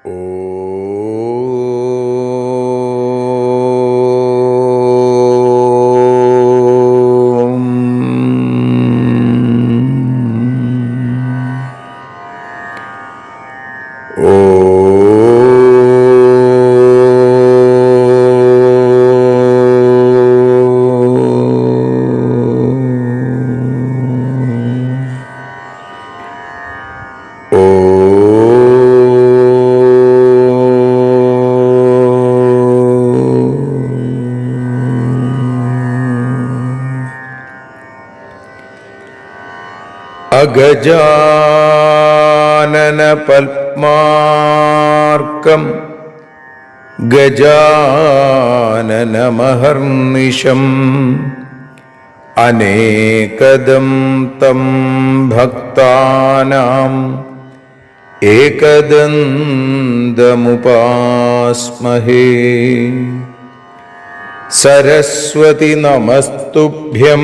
അഗജാനന പത്മാർക്കം ഗജാനനമഹർനിശം അനേകദം തം ഭക്താനാം ഏകദന്തമുപാസ്മഹേ. സരസ്വതി നമസ്തുഭ്യം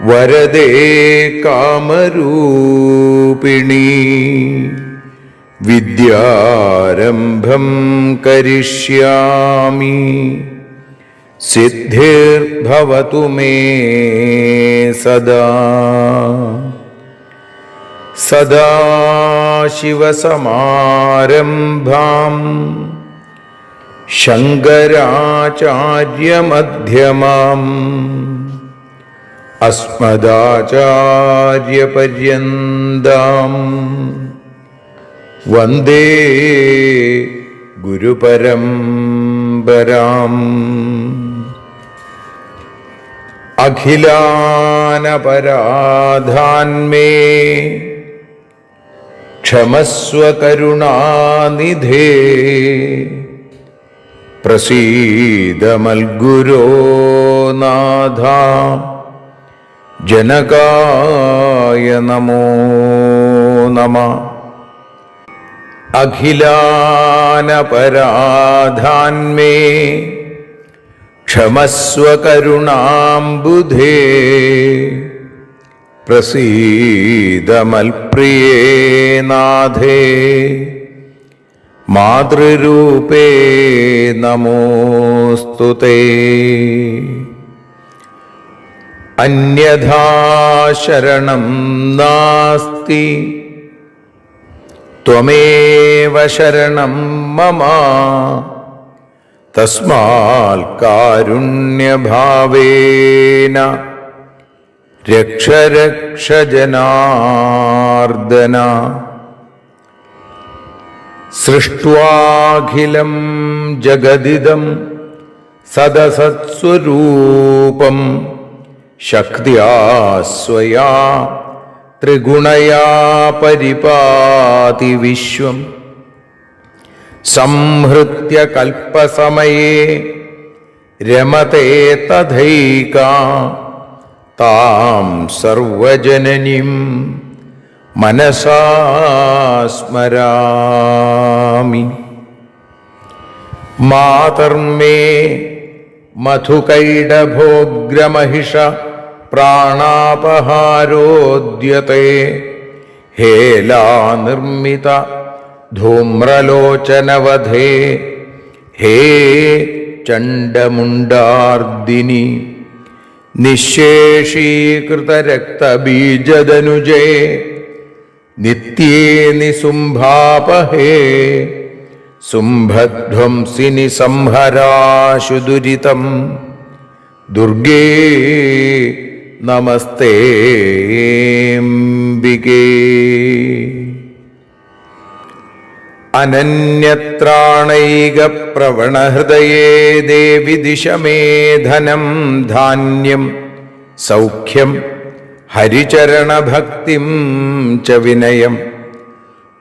വരദേ കാമരൂപിണി. വിദ്യാരംഭം കരിഷ്യാമി സിദ്ധിർഭവതു മേ സദാ. സദാശിവസമാരംഭാം ശങ്കരാചാര്യമധ്യമാം അസ്മദാചാര്യപര്യന്താം വന്ദേ ഗുരുപരമ്പരാം. അഖിലാനപരാധാന്മേ ക്ഷമസ്വ കരുണാനിധേ. പ്രസീദ മൽഗുരോ നാഥ ജനകായ നമോ നമഃ. അഖിലാനപരാധാന്മേ ക്ഷമസ്വ കരുണാംബുധേ. പ്രസീദ മൽപ്രിയേ നാഥേ മാതൃരൂപേ നമോസ്തുതേ. അന്യഥാ ശരണം നാസ്തി ത്വമേവ ശരണം മമ. തസ്മാൽ കാരുണ്യഭാവേന രക്ഷ രക്ഷ ജനാർദ്ദന. സൃഷ്ട്വാഖിലം ജഗദിദം സദസത്സ്വരൂപം ശക്ത്യാ സ്വയാ ത്രിഗുണയാ പരിപാതി വിശ്വം. സംഹൃത്യ കൽപ്പസമയേ രമതേ തഥൈകാ താം സർവജനനീം മനസാ സ്മരാമി. മാതർമേ മധുകൈടഭോഗ്രമഹിഷ പ്രാണാപഹാരോദ്യത്തെ. ഹേലാനിർമ്മിത ധൂമ്രലോചനവധേ. ഹേ ചണ്ഡമുണ്ഡാർദിനി നിശേഷീകൃതരക്തബീജദനുജേ. നിത്യേ നിസുംഭാപഹേ സുംഭധ്വംസിനി സംഹരാശു ദുരിതം. ദുർഗേ നമസ്തേംബികേ. അനന്യത്രാണൈകപ്രവണഹൃദയേ ദേവി ദിശ മേ ധനം ധാന്യം സൗഖ്യം ഹരിചരണഭക്തിം ച വിനയം.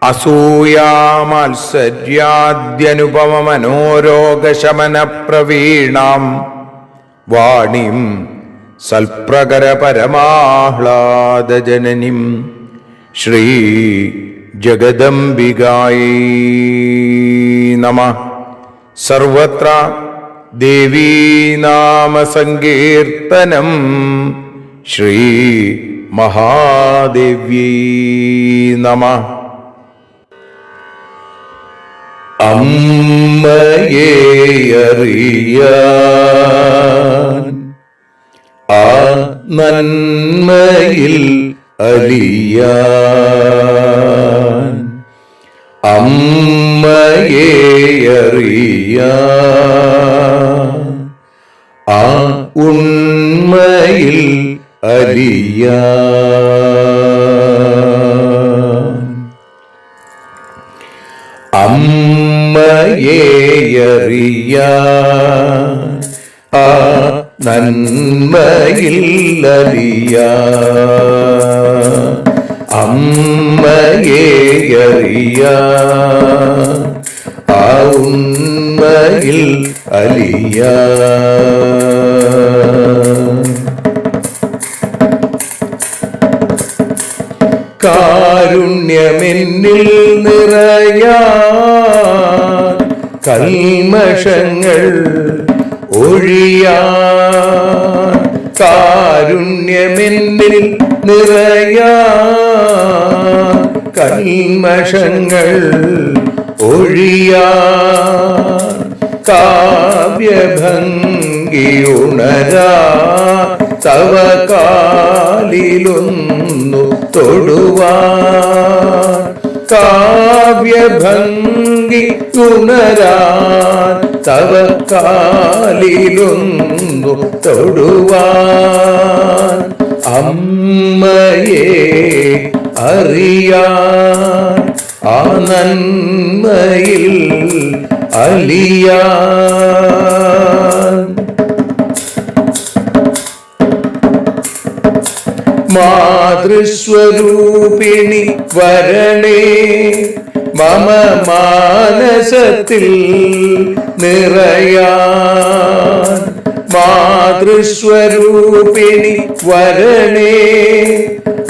അസൂയാമാത്സര്യാദ്യനുപമമനോരോഗശമനപ്രവീണാം വാണിം സൽപ്രകരപരമാഹ്ലാദജനനിം ശ്രീ ജഗദംബികായൈ നമഃ. സർവത്ര ദേവീനാമസങ്കീർത്തനം ശ്രീ മഹാദേവ്യൈ നമഃ. അമ്മയെ അറിയാൻ ആ നന്മയിൽ അലിയാൻ അമ്മയെ അറിയാൻ ആ ഉണ്മയിൽ അലിയാൻ അമ്മയെ അറിയാൻ ആ നന്മയിൽ അലിയാൻ അമ്മയെ അറിയാൻ ആ ഉണ്മയിൽ അലിയാൻ കാരുണ്യമെന്നിൽ നിറയാൻ കൽമഷങ്ങൾ ഒഴിയാൻ കാരുണ്യമെന്നിൽ നിറയാൻ കൽമഷങ്ങൾ ഒഴിയാൻ കാവ്യഭംഗി ഉണരാ തവ കാലിലൊന്നു തൊടുവാൻ കാവ്യഭംഗി ഉണരാൻ തവ കാലിലൊന്നു തൊടുവാൻ അമ്മയെ അറിയാൻ ആ നന്മയിൽ അലിയാൻ മാതൃസ്വരൂപിണി വരണേ മമ മാനസത്തിൽ നിറയാൻ മാതൃസ്വരൂപിണി വരണേ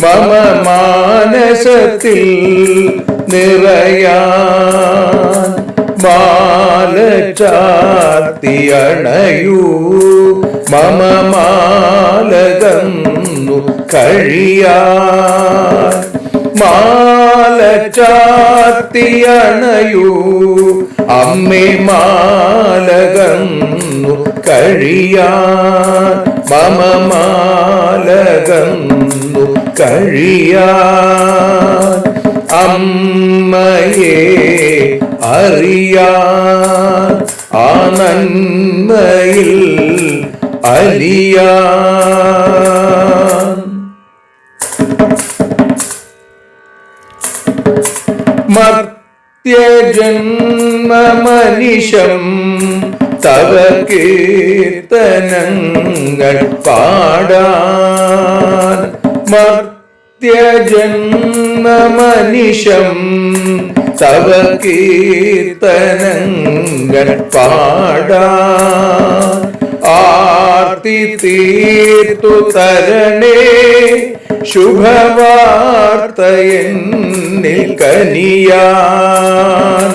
മമ മാനസത്തിൽ നിറയാൻ മാല ചാർത്തിയണയൂ മമ മാലകന്നു കഴിയാൻ മാല ചാർത്തിയണയൂ അമ്മേ മാലകന്നു കഴിയാൻ മമ മാലകന്നു കഴിയാൻ അമ്മയെ അറിയാൻ ആ നന്മയിൽ അലിയാൻ മർത്യജന്മമനിശം തവ കീർത്തനങ്ങൾ പാടാൻ മർത്യജന്മമനിശം തവ കീർത്തനങ്ങൾ പാടാൻ ആർത്തി തീർത്തു തരണേ ശുഭവാർത്തയെന്നിൽ കനിയാൻ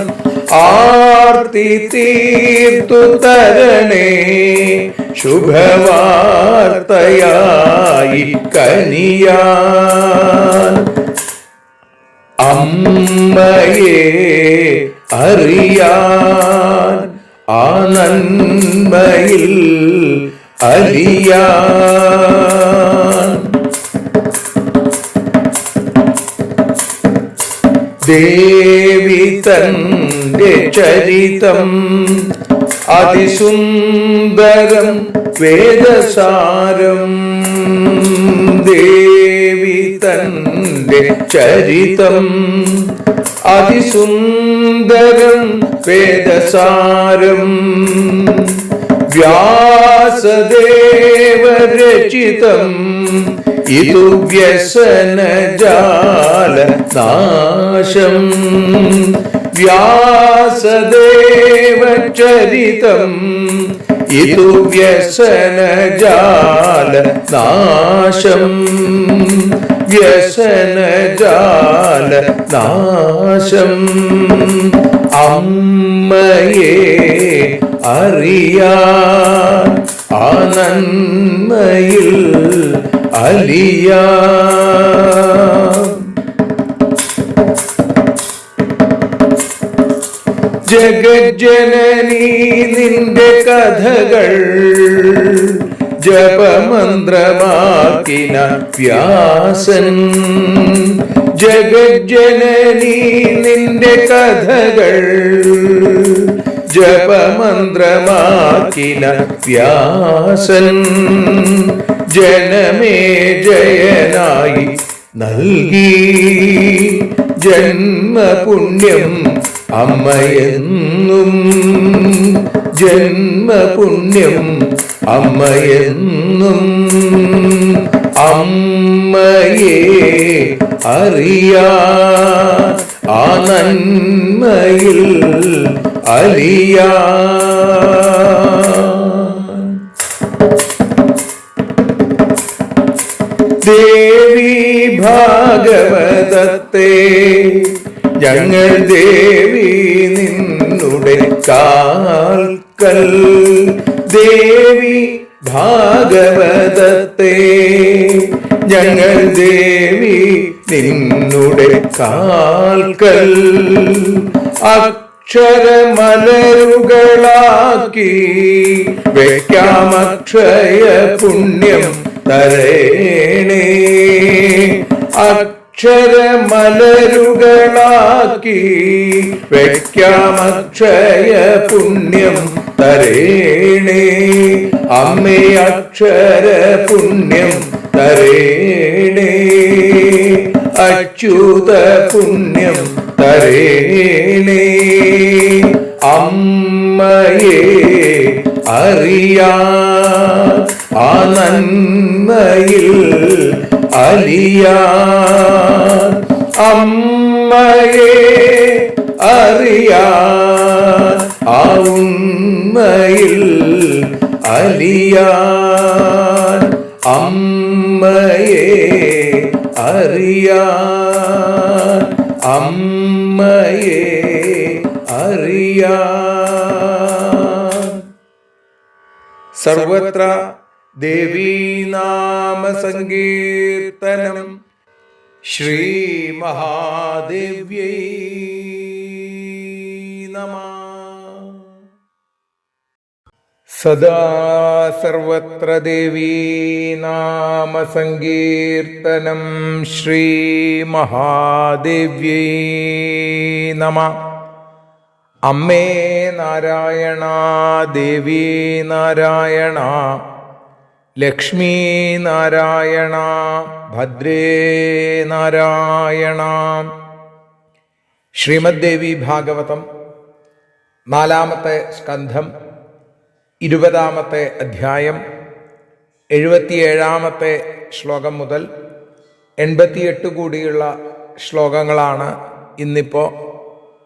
ആർത്തി തീർത്തു തരണേ ശുഭവാർത്തയായി കനിയാൻ അമ്മയെ അറിയാൻ ആ നന്മയിൽ അലിയാൻ ദേവി തന്റെ ചരിതം അതിസുന്ദരം വേദസാരം ദേവി തന്റെ ചരിതം അതിസുന്ദരം വേദസാരം വ്യാസദേവരചിതം ഇതു വ്യസനജാല നാശം വ്യാസദേവചരിതം ഇതു വ്യസനജാല നാശം വ്യസനജാല നാശം അമ്മയെ അറിയാൻ ആ നന്മയിൽ അലിയാൻ ജഗജ്ജനനീ നിന്റെ കഥകൾ ജപമന്ത്രമാക്കിന വ്യാസൻ. ജഗജ്ജനനീ നിന്റെ കഥകൾ ജപമന്ത്രമാക്കിന വ്യാസൻ. ജനമേ ജയനായി നൽകി ജന്മപുണ്യം അമ്മയെന്നും. ജന്മപുണ്യം അമ്മയെന്നും. അമ്മയെ അറിയാ ആ നന്മയിൽ അലിയാ. ദേവി ഭാഗവതത്തെ ഞങ്ങൾ ദേവി നിന്നുടെ കാൽക്കൽ. ദേവി ഭാഗവതത്തെ ഞങ്ങൾ ദേവി നിന്നുടെ കാൽക്കൽ. അക്ഷരമലരുകളാക്കി വെക്കാമക്ഷയ പുണ്യം തരേണേ. അക്ഷരമലരുകളാക്കി വെക്കാമക്ഷയ പുണ്യം തരേണേ. അമ്മേ അക്ഷര പുണ്യം തരേണേ. അച്യുത പുണ്യം തരേണേ. അമ്മയെ അറിയാ ആ നന്മയിൽ അലിയാ. അമ്മയെ അറിയാ ആ ഉണ്മയിൽ അലിയാ. അമ്മയെ അറിയാ. അമ്മയെ അറിയാ. സർവത്ര ദേവീനാമ സങ്കീർത്തനം. ശ്രീ മഹാദേവ്യൈ നമഃ. സദാ സർവത്ര ദേവീനാമ സങ്കീർത്തനം. ശ്രീ മഹാദേവ്യൈ നമഃ. അമ്മേ നാരായണ, ദേവി നാരായണ, ലക്ഷ്മീ നാരായണ, ഭദ്രേ നാരായണ. ശ്രീമദ് ദേവി ഭാഗവതം 4-ാമത്തെ സ്കന്ധം 20-ാമത്തെ അധ്യായം 77-ാമത്തെ ശ്ലോകം മുതൽ 88 കൂടിയുള്ള ശ്ലോകങ്ങളാണ് ഇന്നിപ്പോൾ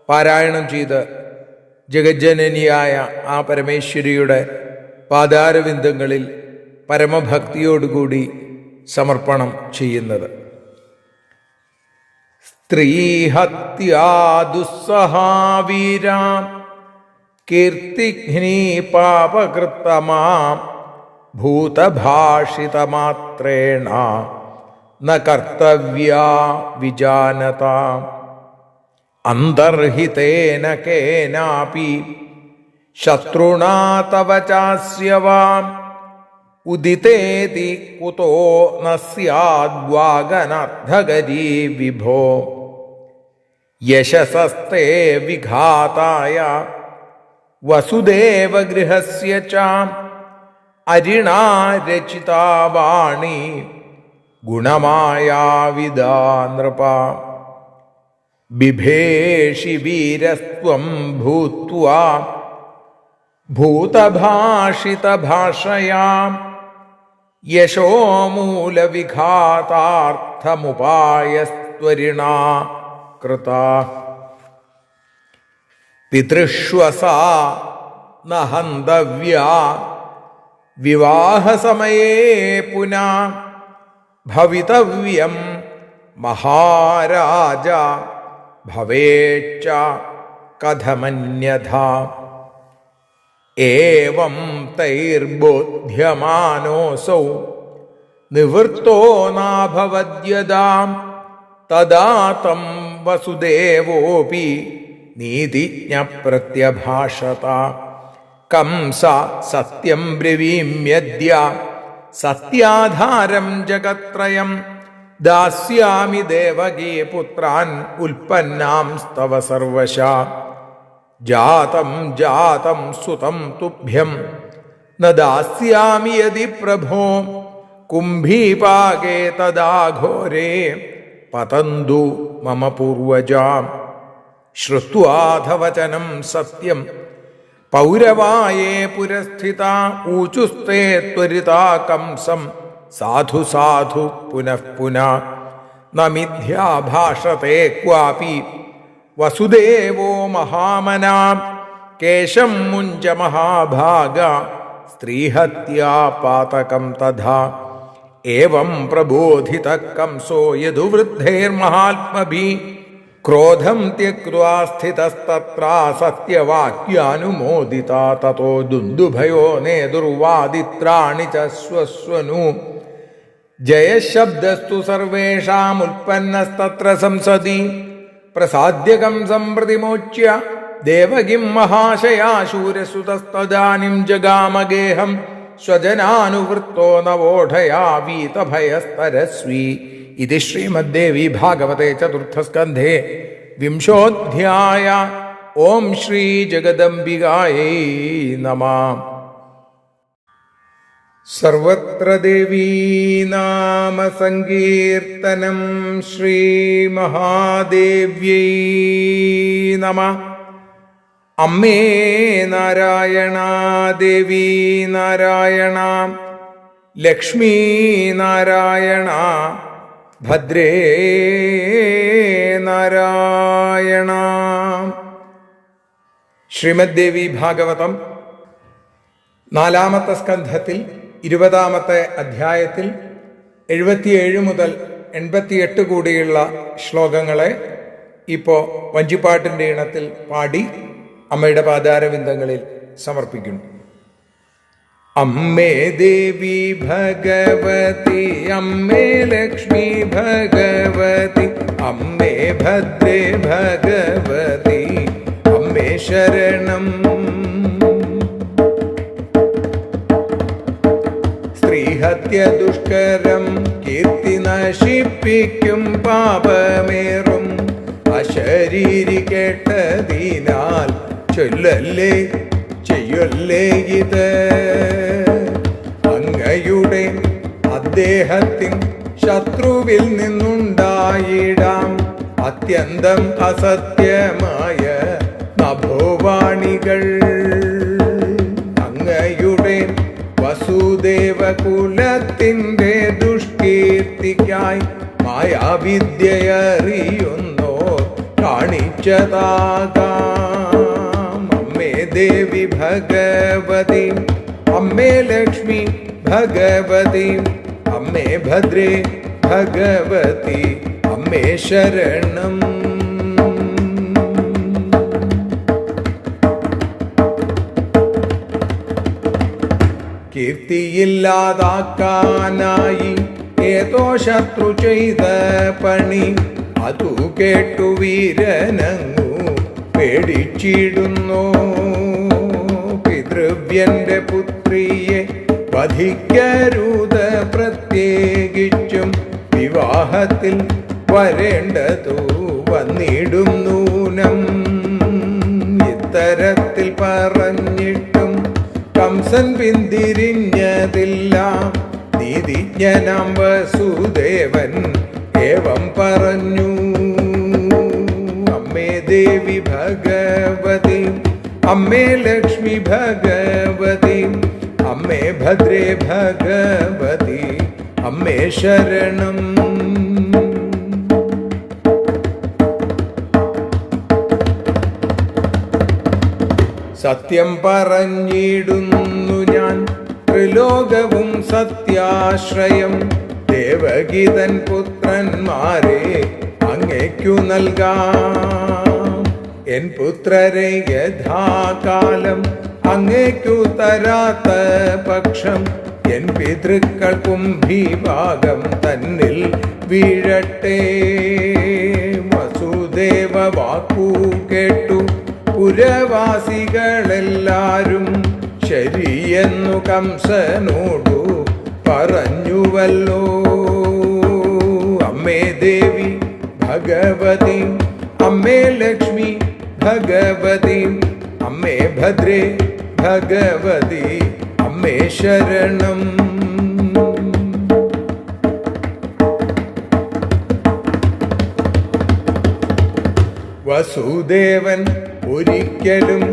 പാരായണം ചെയ്ത് ജഗജ്ജനനിയായ ആ പരമേശ്വരിയുടെ പാദാരവിന്ദങ്ങളിൽ പരമഭക്തിയോടുകൂടി സമർപ്പണം ചെയ്യുന്നത്. സ്ത്രീഹത്യാ ദുസ്സഹാവീരാം കീർത്തിഘ്നീ പാപകൃത്തമാം ഭൂതഭാഷിതമാത്രേണ ന കർത്തവ്യാ വിജാനതാം. അന്തർഹിതേന കേനാപി ശത്രുണാ തവ ചാസ്യ വാം ഉദിതേതി കുതോ ന സ്യാദ്വാഗനർദ്ധകരീ വിഭോ. യശസസ്തേ വിഘാതായ വസുദേവ ഗൃഹസ്യ ച അരിണാ രചിതാ വാണി ഗുണമായാവിദാ നൃപ. ബിഭേഷി വീരസ്ത്വം ഭൂത്വാ ഭൂതഭാഷിതഭാഷയാ യശോമൂലവിഘാതാർത്ഥമുപായസ്ത്വരിണാ കൃതാ. പിതൃഷ്വസാ ന ഹന്തവ്യാ വിവാഹസമയേ പുനാ ഭവിതവ്യം മഹാരാജ ഭവേച്ച കഥമന്യഥാ. ഏവം തൈർബോധ്യമാനോസൗ നിവൃത്തോ നാഭവദ്യദാം തദാ തം വസുദേവോപി നീതിജ്ഞ പ്രത്യഭാഷത. കംസ സത്യം ബ്രവീമ്യദ്യ സത്യാധാരം ജഗത്രയം ദാസ്യാമി ദേവകീ പുത്രാൻ ഉൽപ്പന്നാംസ്തവ സർവശാ. ജാതം ജാതം സുതം തുഭ്യം ന ദാസ്യാമി യദി പ്രഭോ കുംഭീപാകേ തദാ ഘോരേ പതന്തു മമ പൂർവജാ. ശ്രുത്വാഥ വചനം സത്യം പൗരവായേ പുരസ്ഥിതാ ഊചുസ്തേ ത്വരിതാ കംസം സാധു സാധു പുനഃ പുനഃ. ന മിഥ്യാ ഭാഷത്തെ ക്വാപി വസുദേവോ മഹാമനാ കേശം മുഞ്ച മഹാഭാഗ സ്ത്രീഹത്യാ പാതകം തഥാ. ഏവം പ്രബോധിത കംസോ യദുവൃദ്ധൈർമഹാത്മഭിः ക്രോധം ത്യക്ത്വാ സ്ഥിതസ്തത്ര സത്യവാക്യാനുമോദിതാ. തതോ ദുന്ദുഭയോ നേതുർവാദിത്രാണി ച സ്വസ്വനു. ജയശബ്ദസ്തു സർവേഷാമുൽപ്പന്നസ്തത്ര സംസദി. പ്രസാദ്യ കംസം പ്രതിമോച്യ ദേവകിം മഹാശയാ ശൂരസുതസ്തദാനിം ജഗാമഗേഹം സ്വജനാനുവൃത്തോ നവോഢയാ വീതഭയസ്തരസ്വീ. ഇതി ശ്രീമദ്ദേവി ഭാഗവതേ ചതുർത്ഥസ്കന്ധേ വിംശോധ്യായ. ഓം ശ്രീ ജഗദംബികായൈ നമഃ. സർവത്ര ദേവീ നാമ സങ്കീർത്തനം. ശ്രീ മഹാദേവ്യൈ നമഃ. അമ്മേ നാരായണ, ദേവീ നാരായണ, ലക്ഷ്മീ നാരായണ, ഭദ്രേ നാരായണ. ശ്രീമദ്ദേവി ഭാഗവതം 4-ാമത്തെ സ്കന്ധത്തിൽ 20-ാമത്തെ അധ്യായത്തിൽ 77 മുതൽ 88 കൂടിയുള്ള ശ്ലോകങ്ങളെ ഇപ്പോൾ വഞ്ചിപ്പാട്ടിൻ്റെ ഇണത്തിൽ പാടി അമ്മയുടെ പാദാരവിന്ദങ്ങളിൽ സമർപ്പിക്കുന്നു. അമ്മേ ദേവി ഭഗവതി, അമ്മേ ലക്ഷ്മി ഭഗവതി, അമ്മേ ഭദ്രേ ഭഗവതി, അമ്മേ ശരണം. സ്ത്രീഹത്യ ദുഷ്കരം കീർത്തി നശിപ്പിക്കും പാപമേറും അശരീരി കേട്ടതിനാൽ ചൊല്ലല്ലേ ചെയ്യൊല്ലേ ഇത്. അങ്ങയുടെ അദ്ദേഹത്തിൻ ശത്രുവിൽ നിന്നുണ്ടായിടാം അത്യന്തം അസത്യമായ നഭോവാണികൾ. അങ്ങയുടെ വസുദേവകുലത്തിൻ്റെ ദുഷ്കീർത്തിക്കായി മായാവിദ്യയറിയുന്നോ കാണിച്ചതാകാം. അമ്മേ ദേവി ഭഗവതി, അമ്മേ ലക്ഷ്മി ഭഗവതി, അമ്മേ ഭദ്രേ ഭഗവതി, അമ്മേ ശരണം. കീർത്തിയില്ലാതാക്കാനായി ഏതോ ശത്രു ചെയ്ത പണി അതു കേട്ടു വീരനങ്ങു പേടിച്ചിടുന്നു. പിതൃവ്യന്റെ പുത്രിയെ വധിക്കരുത്, പ്രത്യേകിച്ചും വിവാഹത്തിൽ വരേണ്ടതു വന്നിടും നൂനം. ഇത്തരത്തിൽ പറഞ്ഞിട്ടും കംസൻ പിന്തിരിഞ്ഞതില്ല. നീതിജ്ഞനാം വസുദേവൻ ഏവം പറഞ്ഞു. അമ്മേ ദേവി ഭഗവതി, അമ്മേ ലക്ഷ്മി ഭഗവതി, അമ്മേ ഭദ്രേ ഭഗവതി, അമ്മേ ശരണം. സത്യം പറഞ്ഞിടുന്നു ഞാൻ, ത്രിലോകവും സത്യാശ്രയം. ദേവഗീതൻ പുത്രന്മാരെ അങ്ങേക്കു നൽകാം. എൻ പുത്രരെ യഥാകാലം അങ്ങേക്കു തരാത്ത പക്ഷം എൻ പിതൃക്കൾക്കും ഭീഭാഗം തന്നിൽ വീഴട്ടെ. വസുദേവ വാക്കു കേട്ടു പുരവാസികളെല്ലാരും ശരിയെന്നു കംസനോടു പറഞ്ഞുവല്ലോ. അമ്മേ ദേവി ഭഗവതി, അമ്മേ ലക്ഷ്മി ഭഗവതി, അമ്മേ ഭദ്രേ ഭഗവതി, അമ്മേ ശരണം. വസുദേവൻ ഒരിക്കലും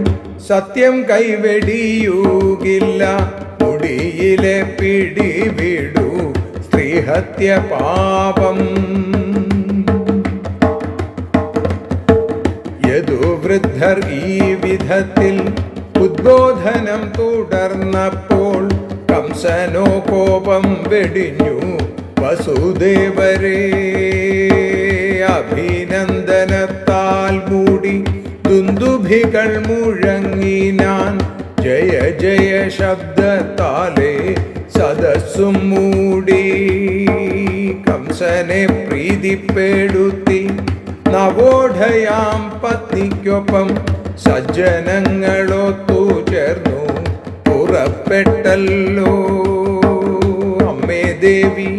സത്യം കൈവെടിയുകില്ല. മുടിയിലെ പിടിവിടു സ്ത്രീഹത്യ പാപം. യദുവൃദ്ധർ ഈ വിധത്തിൽ ഉദ്ബോധനം തുടർന്നപ്പോൾ കംസനോ കോപം വെടിഞ്ഞു വസുദേവരെ. അഭിനന്ദനത്താൽ മൂടി ദുന്ദുഭികൾ മുഴങ്ങിനാൻ. ജയ ജയ ശബ്ദത്താലേ സദസ്സും മൂടി. കംസനെ പ്രീതിപ്പെടുത്തി നവോഢയാം പത്നിക്കൊപ്പം സജ്ജനങ്ങളൊത്തു ചേർന്നു പുറപ്പെട്ടല്ലോ. അമ്മേ ദേവി,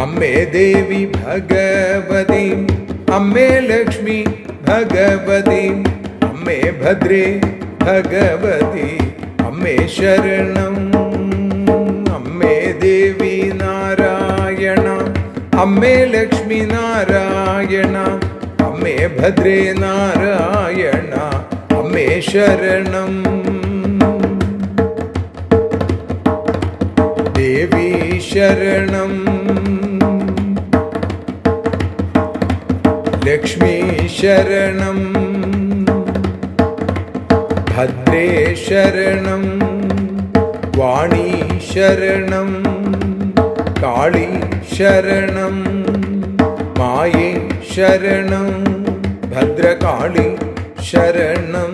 അമ്മേ ദേവി ഭഗവതി, അമ്മേ ലക്ഷ്മി ഭഗവതി, അമ്മേ ഭദ്രേ ഭഗവതി, അമ്മേ ശരണം. അമ്മേ ദേവി നാരായണ, അമ്മേ ലക്ഷ്മി നാരായണ, അമ്മേ ഭദ്രേ നാരായണ, അമ്മേ ശരണം. ദേവി ശരണം, ലക്ഷ്മി ശരണം, ഭദ്രേ ശരണം, വാണി ശരണം, കാളി ശരണം, മായേ ശരണം, ഭദ്രകാളി ശരണം.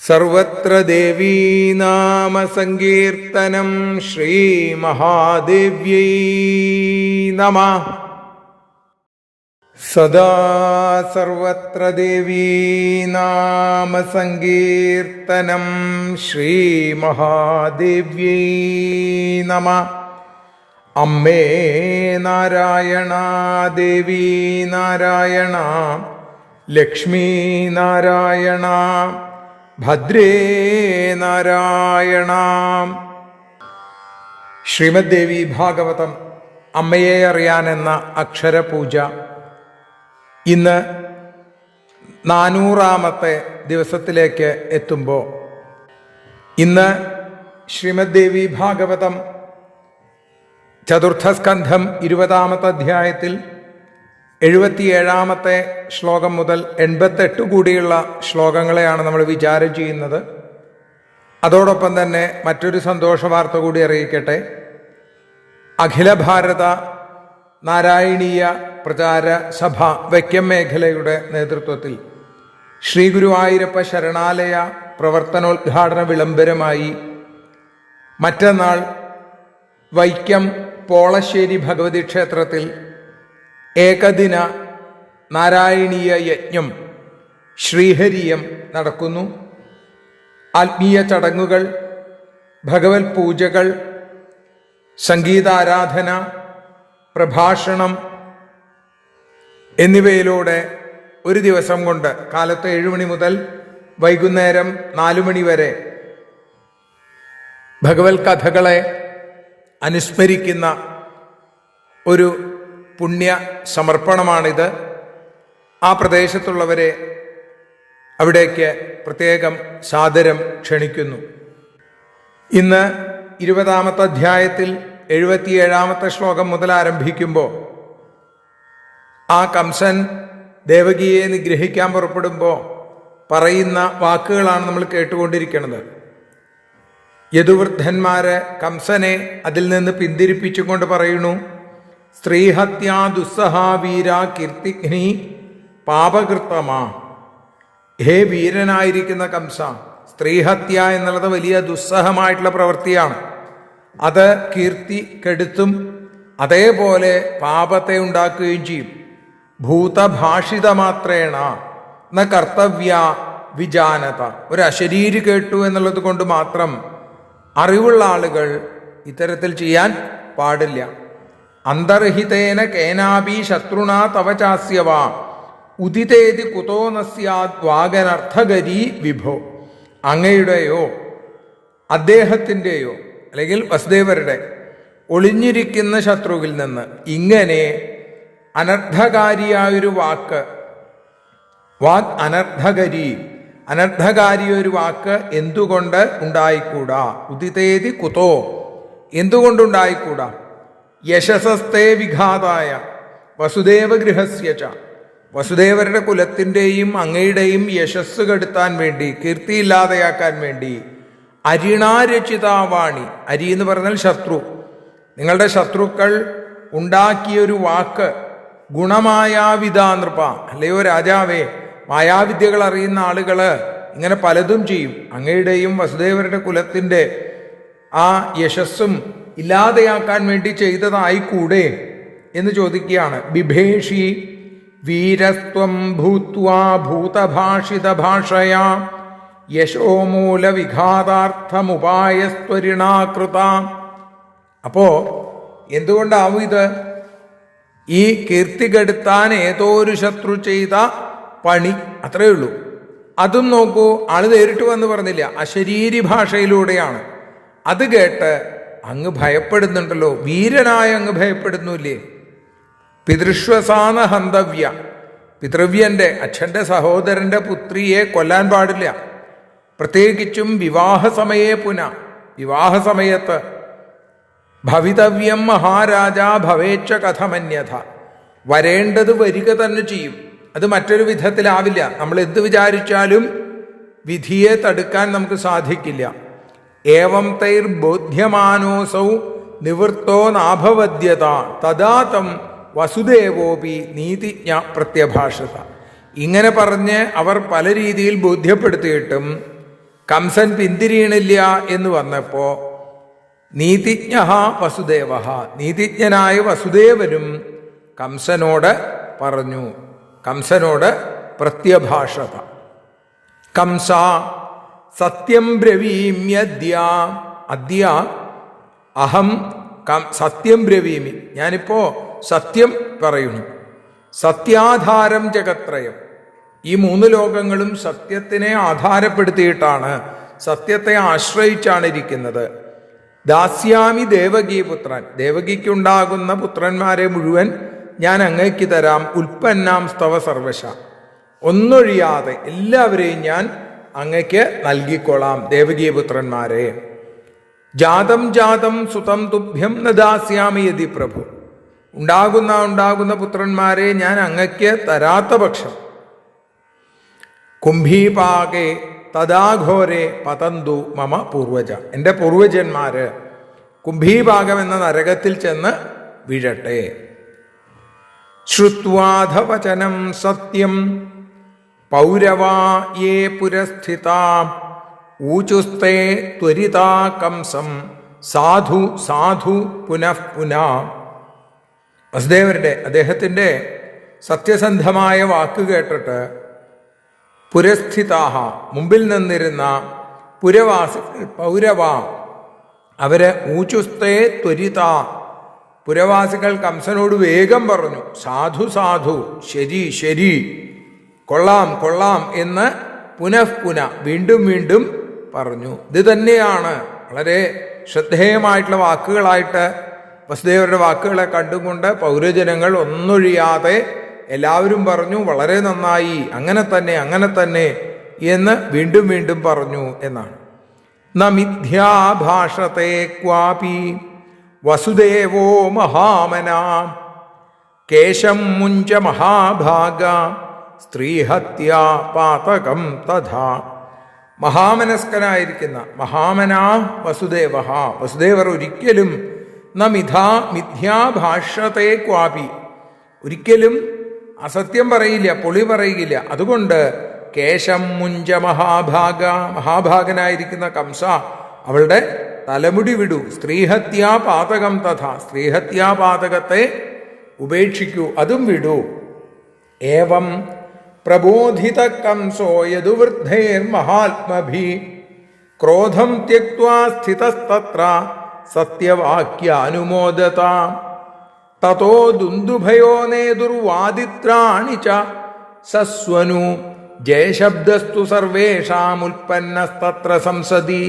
സർവത്ര ദേവീ നാമ സങ്കീർത്തനം. ശ്രീ മഹാദേവ്യൈ നമഃ. സദാ സർവത്ര ദേവീ നാമ സങ്കീർത്തനം. ശ്രീ മഹാദേവ്യൈ നമഃ. അമ്മേ നാരായണ, ദേവി നാരായണ, ലക്ഷ്മി നാരായണ, ഭദ്രേ നാരായണ. ശ്രീമദ് ദേവി ഭാഗവതം അമ്മയെ അറിയാനെന്ന അക്ഷരപൂജ ഇന്ന് 400ാമത്തെ ദിവസത്തിലേക്ക് എത്തുമ്പോൾ ഇന്ന് ശ്രീമദ് ദേവി ഭാഗവതം ചതുർത്ഥസ്കന്ധം 20ാമത്തെ അധ്യായത്തിൽ 77ാമത്തെ ശ്ലോകം മുതൽ 88 കൂടിയുള്ള ശ്ലോകങ്ങളെയാണ് നമ്മൾ വിചാരം ചെയ്യുന്നത്. അതോടൊപ്പം തന്നെ മറ്റൊരു സന്തോഷ വാർത്ത കൂടി അറിയിക്കട്ടെ. അഖില ഭാരത നാരായണീയ പ്രചാര സഭ വൈക്കം മേഖലയുടെ നേതൃത്വത്തിൽ ശ്രീ ഗുരുവായൂരപ്പ ശരണാലയ പ്രവർത്തനോദ്ഘാടന വിളംബരമായി മറ്റന്നാൾ വൈക്കം പോളശ്ശേരി ഭഗവതി ക്ഷേത്രത്തിൽ ഏകദിന നാരായണീയ യജ്ഞം ശ്രീഹരിയം നടക്കുന്നു. ആത്മീയ ചടങ്ങുകൾ, ഭഗവത് പൂജകൾ, സംഗീതാരാധന, പ്രഭാഷണം എന്നിവയിലൂടെ ഒരു ദിവസം കൊണ്ട് കാലത്ത് 7 മണി മുതൽ വൈകുന്നേരം 4 മണി വരെ ഭഗവത് കഥകളെ അനുസ്മരിക്കുന്ന ഒരു പുണ്യ സമർപ്പണമാണിത്. ആ പ്രദേശത്തുള്ളവരെ അവിടേക്ക് പ്രത്യേകം സാദരം ക്ഷണിക്കുന്നു. ഇന്ന് 20ാമത്തെ അധ്യായത്തിൽ 77ാമത്തെ ശ്ലോകം മുതൽ ആരംഭിക്കുമ്പോൾ ആ കംസൻ ദേവകിയെ നിഗ്രഹിക്കാൻ പുറപ്പെടുമ്പോൾ പറയുന്ന വാക്കുകളാണ് നമ്മൾ കേട്ടുകൊണ്ടിരിക്കുന്നത്. യദുവൃദ്ധന്മാര് കംസനെ അതിൽ നിന്ന് പിന്തിരിപ്പിച്ചുകൊണ്ട് പറയുന്നു, സ്ത്രീഹത്യാ ദുസ്സഹാവീര കീർത്തിഘ്നി പാപകൃത്തമാ. ഹേ വീരനായിരിക്കുന്ന കംസ, സ്ത്രീഹത്യ എന്നുള്ളത് വലിയ ദുസ്സഹമായിട്ടുള്ള പ്രവൃത്തിയാണ്. അത് കീർത്തി കെടുത്തും, അതേപോലെ പാപത്തെ ഉണ്ടാക്കുകയും ചെയ്യും. ഭൂതഭാഷിതമാത്രേണ ന കർത്തവ്യ വിജാനത. ഒരു അശരീരി കേട്ടു എന്നുള്ളത് കൊണ്ട് മാത്രം അറിവുള്ള ആളുകൾ ഇത്തരത്തിൽ ചെയ്യാൻ പാടില്ല. അന്തർഹിതേന കേനാപി ശത്രുണാ തവ ചാസ്യവ ഉദിതേതി കുതോ ന സ്യാദ് വാഗനർത്ഥകരീ വിഭോ. അങ്ങയുടെയോ അദ്ദേഹത്തിൻ്റെയോ അല്ലെങ്കിൽ വസുദേവരുടെ ഒളിഞ്ഞിരിക്കുന്ന ശത്രുവിൽ നിന്ന് ഇങ്ങനെ അനർത്ഥകാരിയായൊരു വാക്ക് അനർത്ഥകാരിയൊരു വാക്ക് എന്തുകൊണ്ട് ഉണ്ടായിക്കൂടാ? ഉദിതേതി കുതോ, എന്തുകൊണ്ടുണ്ടായിക്കൂടാ? യശസസ്തേ വിഘാതായ വസുദേവ ഗൃഹസ്യച, വസുദേവരുടെ കുലത്തിൻ്റെയും അങ്ങയുടെയും യശസ് കെടുത്താൻ വേണ്ടി, കീർത്തിയില്ലാതെയാക്കാൻ വേണ്ടി അരിണാരചിതാവാണി, അരി എന്ന് പറഞ്ഞാൽ ശത്രു, നിങ്ങളുടെ ശത്രുക്കൾ ഉണ്ടാക്കിയൊരു വാക്ക് ഗുണമായാവിധ നൃപ, അല്ലയോ രാജാവേ, മായാവിദ്യകൾ അറിയുന്ന ആളുകൾ ഇങ്ങനെ പലതും ചെയ്യും. അങ്ങയുടെയും വസുദേവരുടെ കുലത്തിൻ്റെ ആ യശസ്സും ഇല്ലാതെയാക്കാൻ വേണ്ടി ചെയ്തതായിക്കൂടെ എന്ന് ചോദിക്കുകയാണ്. ബിഭേഷി വീരസ്ത്വം ഭൂത്വാ ഭൂതഭാഷിത ഭാഷയാ യശോമൂല വിഘാതാർത്ഥമുപായസ്ത്വരിണാകൃത. അപ്പോ എന്തുകൊണ്ടാവും ഇത്? ഈ കീർത്തി കെടുത്താൻ ഏതോ ഒരു ശത്രു ചെയ്ത പണി, അത്രയേ ഉള്ളൂ. അതും നോക്കൂ, ആള് നേരിട്ട് വന്ന് പറഞ്ഞില്ല, അശരീരി ഭാഷയിലൂടെയാണ്. അത് കേട്ട് അങ്ങ് ഭയപ്പെടുന്നുണ്ടല്ലോ, വീരനായ അങ്ങ് ഭയപ്പെടുന്നില്ലേ? പിതൃശ്വസാന ഹന്തവ്യ, പിതൃവ്യന്റെ അച്ഛൻ്റെ സഹോദരന്റെ പുത്രിയെ കൊല്ലാൻ പാടില്ല. പ്രത്യേകിച്ചും വിവാഹസമയേ വിവാഹസമയത്ത് ഭവിതവ്യം മഹാരാജ ഭവേച്ഛ കഥമന്യഥ, വരേണ്ടത് വരിക തന്നെ ചെയ്യും. അത് മറ്റൊരു വിധത്തിലാവില്ല. നമ്മൾ എന്ത് വിചാരിച്ചാലും വിധിയെ തടുക്കാൻ നമുക്ക് സാധിക്കില്ല. ഏവം തൈർ ബോധ്യമാനോസൗ നിവൃത്തോ നാഭവദ്യത തദാതം വസുദേവോപി നീതിജ്ഞ പ്രത്യഭാഷത. ഇങ്ങനെ പറഞ്ഞ് അവർ പല രീതിയിൽ ബോധ്യപ്പെടുത്തിയിട്ടും കംസൻ പിന്തിരിയണില്ല എന്ന് വന്നപ്പോൾ നീതിജ്ഞ വസുദേവ, നീതിജ്ഞനായ വസുദേവനും കംസനോട് പറഞ്ഞു, കംസനോട് പ്രത്യഭാഷത. കംസ സത്യം ബ്രവീമ്യദ്യ, അദ്യ അഹം സത്യം ബ്രവീമി, ഞാനിപ്പോ സത്യം പറയുന്നു. സത്യാധാരം ജഗത്രയം, ഈ മൂന്ന് ലോകങ്ങളും സത്യത്തിനെ ആധാരപ്പെടുത്തിയിട്ടാണ്, സത്യത്തെ ആശ്രയിച്ചാണ് ഇരിക്കുന്നത്. ദാസ്യാമി ദേവകീപുത്രൻ, ദേവകിക്കുണ്ടാകുന്ന പുത്രന്മാരെ മുഴുവൻ ഞാൻ അങ്ങയ്ക്ക് തരാം. ഉൽപ്പന്നാം സ്തവ സർവശ, ഒന്നൊഴിയാതെ എല്ലാവരെയും ഞാൻ അങ്ങയ്ക്ക് നൽകിക്കൊള്ളാം, ദേവകീപുത്രന്മാരെ. ജാതം ജാതം സുതം തുഭ്യം ന ദാസ്യാമി യതി പ്രഭു, ഉണ്ടാകുന്ന പുത്രന്മാരെ ഞാൻ അങ്ങയ്ക്ക് തരാത്ത പക്ഷം കുംഭീപാകെ തദാഘോരെ പതന്തു മമ പൂർവജ, എൻ്റെ പൂർവജന്മാര് കുംഭീഭാഗം എന്ന നരകത്തിൽ ചെന്ന് വീഴട്ടെ. ശ്രുത്വാധവചനം സത്യം പൗരവാ യേ പുരസ്ഥിതാ ഊചുസ്തേ ത്വരിതാ കംസം സാധു സാധു പുനഃ പുനഃ. വസുദേവരുടെ അദ്ദേഹത്തിൻ്റെ സത്യസന്ധമായ വാക്ക് കേട്ടിട്ട് പുരസ്ഥിതാഹ, മുമ്പിൽ നിന്നിരുന്ന പുരവാസികൾ, പൗരവ, അവര് ഊചുസ്തേ ത്വരിത, പുരവാസികൾ കംസനോട് വേഗം പറഞ്ഞു, സാധു സാധു, ശരി ശരി, കൊള്ളാം കൊള്ളാം എന്ന് പുനഃ പുനഃ, വീണ്ടും വീണ്ടും പറഞ്ഞു. ഇത് തന്നെയാണ് വളരെ ശ്രദ്ധേയമായിട്ടുള്ള വാക്കുകളായിട്ട് വസുദേവരുടെ വാക്കുകളെ കണ്ടുകൊണ്ട് പൗരജനങ്ങൾ ഒന്നൊഴിയാതെ എല്ലാവരും പറഞ്ഞു, വളരെ നന്നായി, അങ്ങനെ തന്നെ അങ്ങനെ തന്നെ എന്ന് വീണ്ടും വീണ്ടും പറഞ്ഞു എന്നാണ്. ന മിഥ്യാഭാഷത്തെ ക്വാപി വസുദേവോ മഹാമനാ കേശം മുഞ്ച മഹാഭാഗ സ്ത്രീഹത്യാ പാതകം തഥാ. മഹാമനസ്കനായിരിക്കുന്ന മഹാമനാ വസുദേവ, വസുദേവർ ഒരിക്കലും ന മിഥ്യാഭാഷത്തെ ക്വാപി, ഒരിക്കലും അസത്യം പറയില്ല, പൊളി പറയില്ല. അതുകൊണ്ട് കേശം മുഞ്ച മഹാഭാഗ, മഹാഭാഗനായിരിക്കുന്ന കംസ അവളുടെ തലമുടി വിടൂ. സ്ത്രീഹത്യാപാതകം തഥാ, സ്ത്രീഹത്യാപാതകത്തെ ഉപേക്ഷിക്കൂ, അതും വിടൂ. ഏവം പ്രബോധിത കംസോ യദുവൃദ്ധൈർമഹാത്മഭി ക്രോധം ത്യക്ത്വാ സ്ഥിതസ്തത്ര സത്യവാക്യാനുമോദത തതോ ദുന്ദുഭയോ നേതുർവാദിത്രാണി ച സസ്വനു ജയശബ്ദസ്തു സർവേഷാമുൽപ്പന്നസ്തത്ര സംസതി.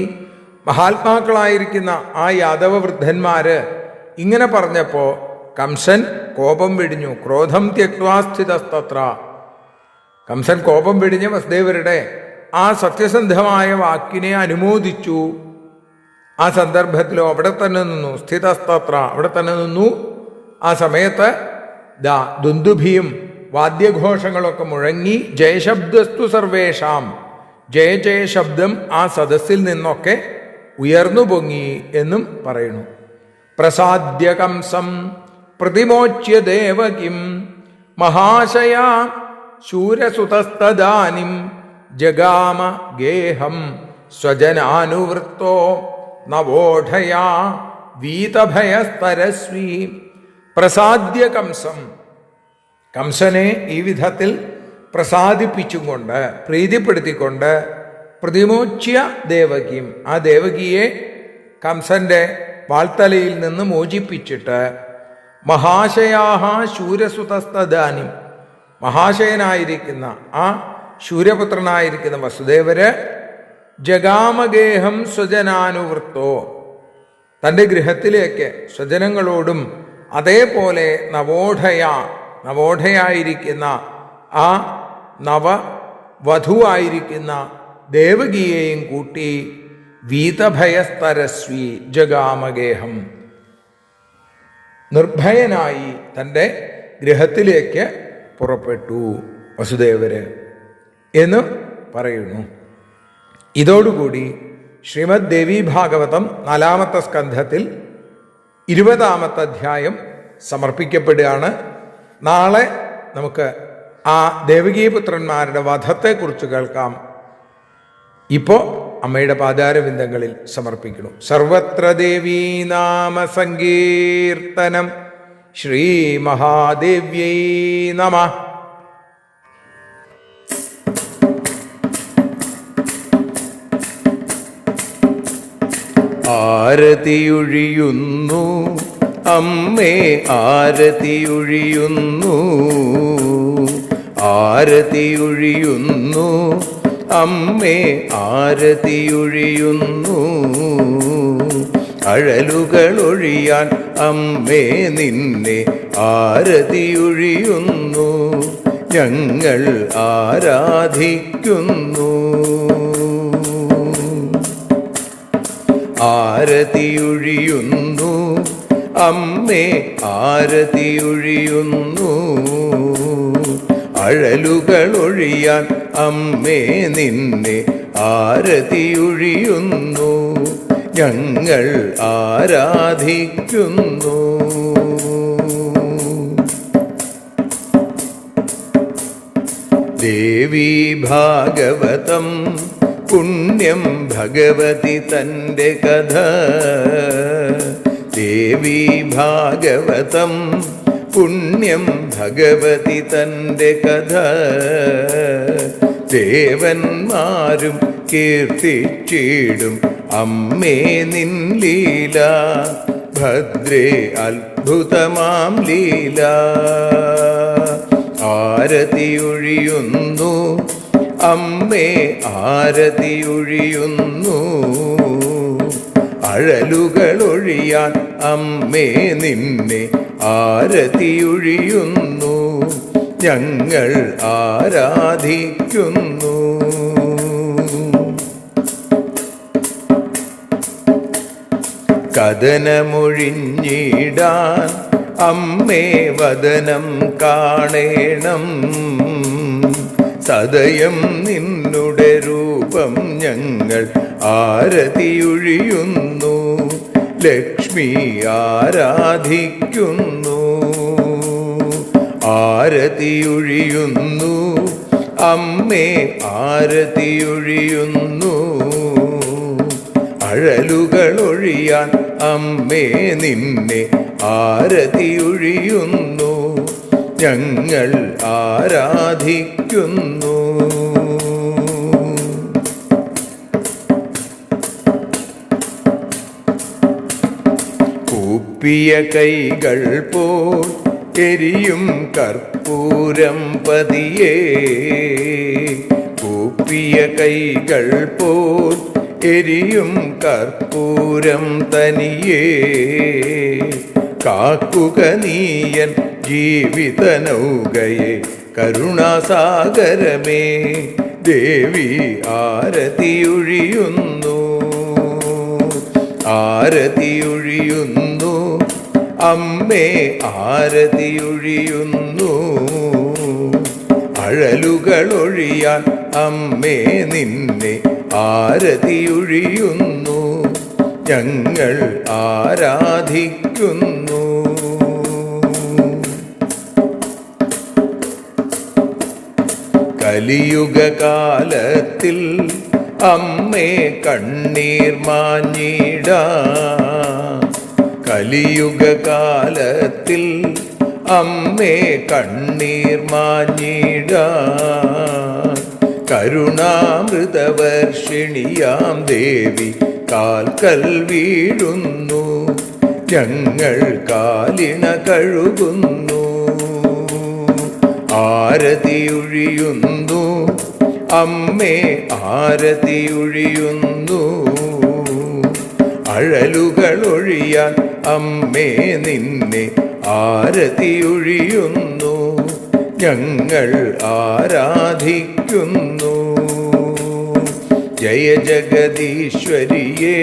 മഹാത്മാക്കളായിരിക്കുന്ന ആ യാദവ വൃദ്ധന്മാര് ഇങ്ങനെ പറഞ്ഞപ്പോ കംസൻ കോപം വെടിഞ്ഞു. ക്രോധം ത്യക്ത്വാ സ്ഥിതസ്തത്ര, കംസൻ കോപം വെടിഞ്ഞ് വസുദേവരുടെ ആ സത്യസന്ധമായ വാക്കിനെ അനുമോദിച്ചു. ആ സന്ദർഭത്തിലോ അവിടെ തന്നെ നിന്നു. സ്ഥിതസ്തത്ര, അവിടെ തന്നെ നിന്നു. ആ സമയത്ത് ദുന്ദുഭിയും വാദ്യഘോഷങ്ങളൊക്കെ മുഴങ്ങി. ജയശബ്ദസ്തു സർവേഷാം, ജയ ജയ ശബ്ദം ആ സദസ്സിൽ നിന്നൊക്കെ ഉയർന്നു പൊങ്ങി എന്നും പറയുന്നു. പ്രസാദ്യ കംസം പ്രതിമോച്യ ദേവകിം മഹാശയാ ശൂരസുതസ്തദാനിം ജഗാമ ഗേഹം സ്വജനാനുവൃത്തോ നവോഢയാ വീതഭയസ്തരസ്വീ. പ്രസാദ്യ കംസം, കംസനെ ഈ വിധത്തിൽ പ്രസാദിപ്പിച്ചും കൊണ്ട് പ്രീതിപ്പെടുത്തിക്കൊണ്ട് പ്രതിമോച്യ ദേവകിയും, ആ ദേവകിയെ കംസന്റെ വാൾത്തലയിൽ നിന്ന് മോചിപ്പിച്ചിട്ട് മഹാശയാഹ ശൂരസുതസ്തദാനി, മഹാശയനായിരിക്കുന്ന ആ ശൂരപുത്രനായിരിക്കുന്ന വസുദേവര് ജഗാമഗേഹം സ്വജനാനുവൃത്തോ, തൻ്റെ ഗൃഹത്തിലേക്ക് സ്വജനങ്ങളോടും അതേപോലെ നവോഢയായിരിക്കുന്ന ആ നവവധുവായിരിക്കുന്ന ദേവകിയെയും കൂട്ടി വീതഭയസ്തരസ്വി ജഗാമഗേഹം, നിർഭയനായി തൻ്റെ ഗൃഹത്തിലേക്ക് പുറപ്പെട്ടു വസുദേവര് എന്ന് പറയുന്നു. ഇതോടുകൂടി ശ്രീമദ് ദേവി ഭാഗവതം 4-ാമത്തെ സ്കന്ധത്തിൽ 20-ാമത്തെ അധ്യായം സമർപ്പിക്കപ്പെടുകയാണ്. നാളെ നമുക്ക് ആ ദേവകീപുത്രന്മാരുടെ വധത്തെക്കുറിച്ച് കേൾക്കാം. ഇപ്പോൾ അമ്മയുടെ പാദാരവിന്ദങ്ങളിൽ സമർപ്പിക്കുന്നു. സർവത്ര ദേവീ നാമ സങ്കീർത്തനം. ശ്രീ മഹാദേവ്യൈ നമഃ. ആരതിയൊഴിയുന്നു അമ്മേ, ആരതിയൊഴിയുന്നു, ആരതിയൊഴിയുന്നു അമ്മേ, ആരതിയൊഴിയുന്നു. അഴലുകളൊഴിയാൻ അമ്മേ നിന്നെ ആരതിയൊഴിയുന്നു, ഞങ്ങൾ ആരാധിക്കുന്നു. ആരതിയൊഴിയുന്നു അമ്മേ, ആരതിയൊഴിയുന്നു. അഴലുകളൊഴിയാൻ അമ്മേ നിന്നെ ആരതിയൊഴിയുന്നു, ഞങ്ങൾ ആരാധിക്കുന്നു. ദേവി ഭാഗവതം പുണ്യം ഭഗവതി തൻ്റെ കഥ. ദേവി ഭാഗവതം പുണ്യം ഭഗവതി തൻ്റെ കഥ. ദേവന്മാരും കീർത്തിച്ചിടും അമ്മേ നിൻ ലീല, ഭദ്രേ അത്ഭുതമാം ലീല. ആരതിയൊഴിയുന്നു അമ്മേ, ആരതിയൊഴിയുന്നു. അഴലുകളൊഴിയാൻ അമ്മേ നിന്നെ ആരതിയൊഴിയുന്നു, ഞങ്ങൾ ആരാധിക്കുന്നു. കഥനമൊഴിഞ്ഞിടാൻ അമ്മേ വദനം കാണേണം, സദയം നിന്നുടെ രൂപം ഞങ്ങൾ ആരതിയൊഴിയുന്നു, ലക്ഷ്മി ആരാധിക്കുന്നു. ആരതിയൊഴിയുന്നു അമ്മേ, ആരതിയൊഴിയുന്നു. അഴലുകളൊഴിയാൻ അമ്മേ നിന്നെ ആരതിയൊഴിയുന്നു, ഞങ്ങൾ ആരാധിക്കുന്നു. കൂപ്പിയ കൈകൾ പോൽ എരിയും കർപ്പൂരം പതിയേ, കൂപ്പിയ കൈകൾ പോൽ എരിയും കർപ്പൂരം തനിയേ, കാക്കുക നീയൻ ജീവിത നൗകയെ കരുണാസാഗരമേ, ദേവി ആരതിയൊഴിയുന്നു, ആരതിയൊഴിയുന്നു, അമ്മേ ആരതിയൊഴിയുന്നു. അഴലുകളൊഴിയാൻ അമ്മേ നിന്നെ ആരതിയൊഴിയുന്നു, ഞങ്ങൾ ആരാധിക്കുന്നു. കലിയുഗകാലത്തിൽ അമ്മേ കണ്ണീർ മാഞ്ഞിടാ, കലിയുഗകാലത്തിൽ അമ്മേ കണ്ണീർ മാഞ്ഞിടാ, കരുണാമൃതവർഷിണിയാം ദേവി കാൽക്കൽ വീഴുന്നു, ഞങ്ങൾ കാലിണ കഴുകുന്നു. ആരതിയൊഴിയുന്നു അമ്മേ ആരതിയൊഴിയുന്നു, അഴലുകളൊഴിയാൻ അമ്മേ നിന്നെ ആരതിയൊഴിയുന്നു, ഞങ്ങൾ ആരാധിക്കുന്നു. ജയ ജഗദീശ്വരിയേ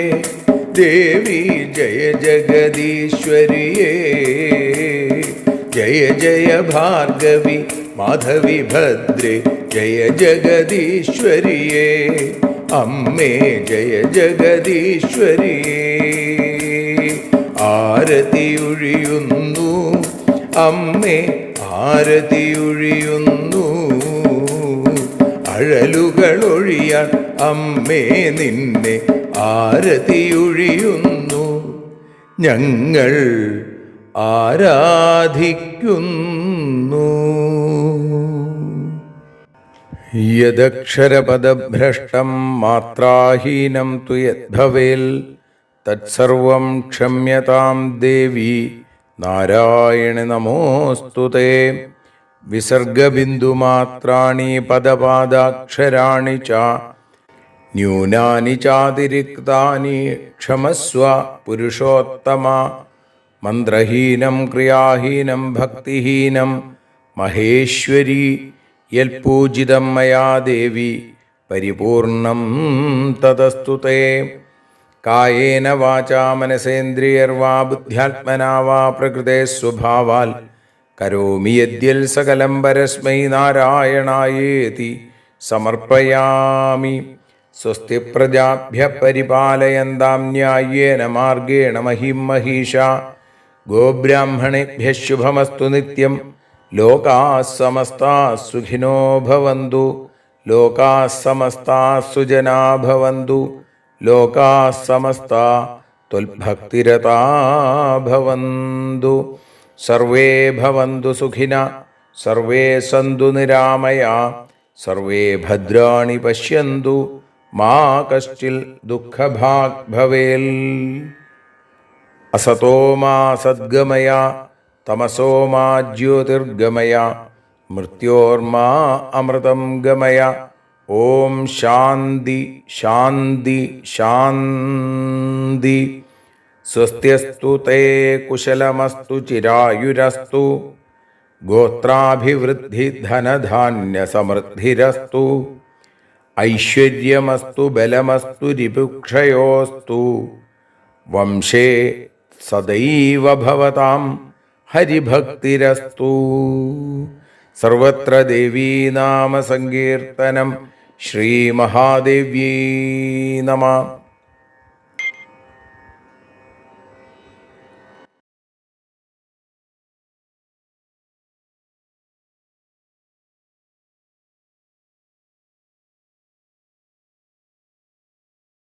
ദേവി, ജയ ജഗദീശ്വരിയേ, ജയ ജയ ഭാർഗവി മാധവി ഭദ്രേ, ജയ ജഗദീശ്വരിയേ അമ്മേ, ജയ ജഗദീശ്വരിയേ. ആരതിയൊഴിയുന്നു അമ്മേ ആരതിയൊഴിയുന്നു, അഴലുകളൊഴിയാൻ അമ്മേ നിന്നെ ആരതിയൊഴിയുന്നു, ഞങ്ങൾ ആരാധിക്കുന്നു. യദക്ഷരപദഭ്രഷ്ടം മാത്രാഹീനം തു യദ്ഭവേൽ തത്സർവം ക്ഷമ്യതാം ദേവി നാരായണ നമോസ്തുതേ. വിസർഗബിന്ദുമാത്രാണി പദപാദാക്ഷരാണി ച ന്യൂനാനി ചാതിരിക്താനി ക്ഷമസ്വ പുരുഷോത്തമ. മന്ത്രഹീനം ക്രിയാഹീനം ഭക്തിഹീനം മഹേശ്വരി യൽപൂജിതം മയാ ദേവി പരിപൂർണം തദസ്തുതേ. കായേന വാചാ മനസേന്ദ്രിയർവാ ബുദ്ധ്യാത്മനാ വാ പ്രകൃതേ സ്വഭാവാൽ കരോമി യദ്യൽ സകലം പരസ്മൈ നാരായണായേതി സമർപ്പയാമി. സ്വസ്തി പ്രജാഭ്യഃ പരിപാലയന്താം ന്യായേന മാർഗേണ മഹിം മഹീഷാ. ഗോബ്രാഹ്മണേഭ്യഃ ശുഭമസ്തു നിത്യം. ലോകാഃ സമസ്താഃ സുഖിനോ ഭവന്തു. ലോകാഃ സമസ്താഃ സുജനാ ഭവന്തു. ലോകാഃ സമസ്താഃ ത്വൽഭക്തിരതാ ഭവന്തു. സർവേ ഭവന്തു സുഖിനഃ. സർവേ സന്തു നിരാമയാഃ. സർവേ ഭദ്രാണി പശ്യന്തു. മാ കശ്ചിൽ ദുഃഖഭാഗ് ഭവേൽ. അസതോ മാ സദ്ഗമയ തമസോ മാ ജ്യോതിർഗമയ മൃത്യോർമാ അമൃതം ഗമയ. ഓം ശാന്തി ശാന്തി ശാന്തി. സ്വസ്ത്യസ്തു തേ കുശലമസ്തു ചിരായുരസ്തു. ഗോത്രാഭിവൃദ്ധി ധനധാന്യ സമൃദ്ധിരസ്തു. ഐശ്വര്യമസ്തു ബലമസ്തു രിപുക്ഷയോസ്തു. വംശേ സദൈവ ഭവതാം ഹരിഭക്തിരസ്തു. സർവത്ര ദേവീനാമ സങ്കീർത്തനം. ശ്രീമഹാദേവ്യൈ നമഃ.